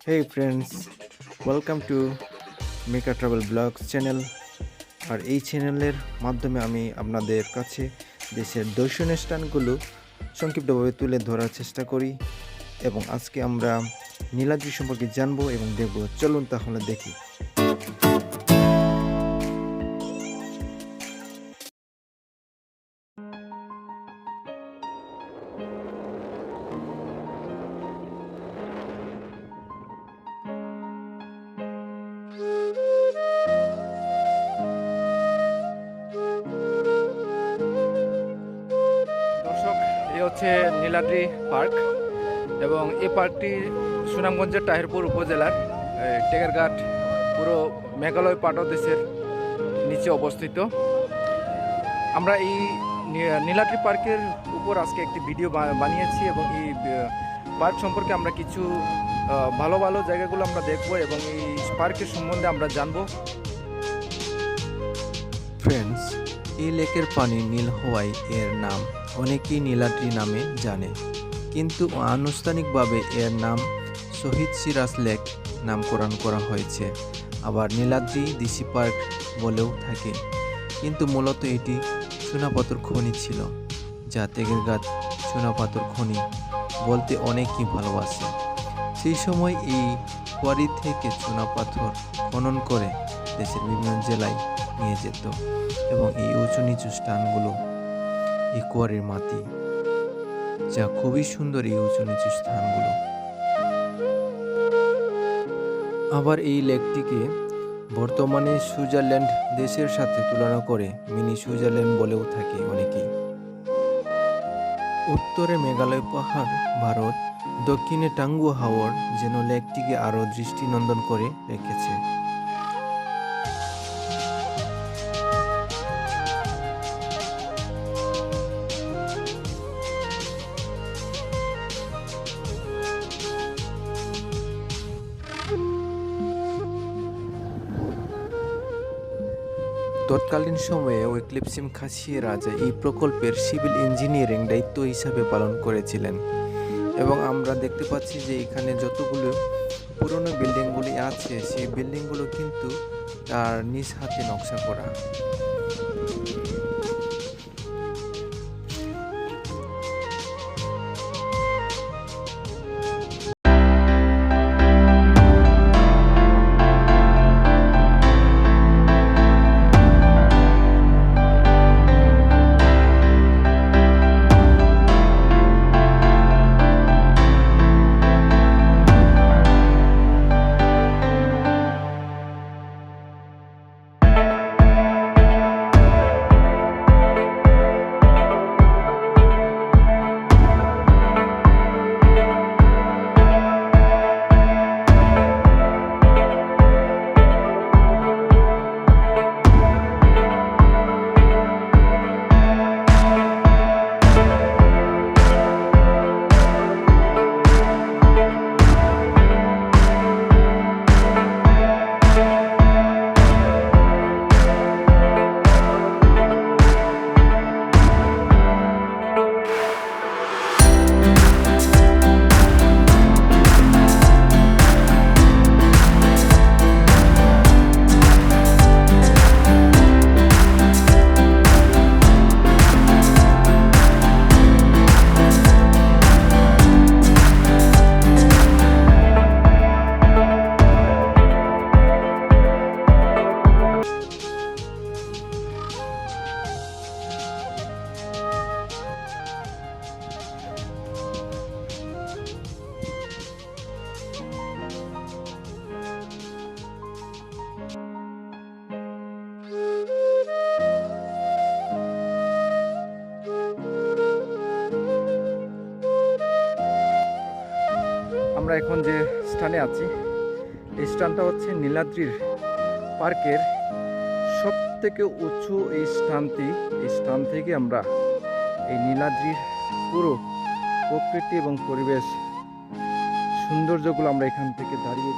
Hey friends, welcome to Mika Travel Vlogs channel. আর এই চ্যানেলের মাধ্যমে আমি আপনাদের কাছে দেশের দর্শনীয় স্থানগুলো সংক্ষিপ্তভাবে তুলে ধরার চেষ্টা করি এবং আজকে আমরা নীলাদ্রি সম্পর্কে জানবো এবং দেখব। চলুন তাহলে দেখি। এই হচ্ছে নীলাদ্রি পার্ক এবং এই পার্কটি সুনামগঞ্জের তাহিরপুর উপজেলার টেকারঘাট পুরো মেঘালয় পাদদেশের নিচে অবস্থিত। আমরা এই নীলাদ্রি পার্কের উপর আজকে একটি ভিডিও বানিয়েছি এবং এই পার্ক সম্পর্কে আমরা কিছু ভালো ভালো জায়গাগুলো আমরা দেখব এবং এই পার্কের সম্বন্ধে আমরা জানব। ফ্রেন্ডস, এই লেকের পানি নীল হওয়ায় এর নাম অনেকেই নীলাদ্রি নামে জানে, কিন্তু আনুষ্ঠানিকভাবে এর নাম শহীদ সিরাজ লেক নামকরণ করা হয়েছে। আবার নীলাদ্রি দিশি পার্ক বলেও থাকে, কিন্তু মূলত এটি চুনাপাথর খনি ছিল, যা টেকারঘাট চুনাপাথর খনি বলতে অনেকেই ভালোবাসে। সেই সময় এই কোয়ারি থেকে চুনাপাথর খনন করে দেশের বিভিন্ন জেলায় নিয়ে যেত এবং এই উঁচু নিচু স্থানগুলো এই কোয়ারির মাটি, যা খুবই সুন্দর এই উঁচু নিচু স্থানগুলো। আবার এই লেকটিকে বর্তমানে সুইজারল্যান্ড দেশের সাথে তুলনা করে মিনি সুইজারল্যান্ড বলেও থাকে অনেকেই। উত্তরে মেঘালয় পাহাড় ভারত, দক্ষিণে টাঙ্গু হাওর যেন লেকটিকে আরও দৃষ্টিনন্দন করে রেখেছে। তৎকালীন সময়ে ওয়েক্লিপসিম খাসিয়ে রাজা এই প্রকল্পের সিভিল ইঞ্জিনিয়ারিং দায়িত্ব হিসাবে পালন করেছিলেন এবং আমরা দেখতে পাচ্ছি যে এখানে যতগুলো পুরনো বিল্ডিংগুলি আছে সেই বিল্ডিংগুলো কিন্তু তার নিজ হাতে নকশা করা। আমরা এখন যে স্থানে আছি এই স্থানটা হচ্ছে নীলাদ্রির পার্কের সব থেকে উঁচু এই স্থানটি। এই স্থান থেকে আমরা এই নীলাদ্রির পুরো প্রকৃতি এবং পরিবেশ সৌন্দর্যগুলো আমরা এখান থেকে দাঁড়িয়ে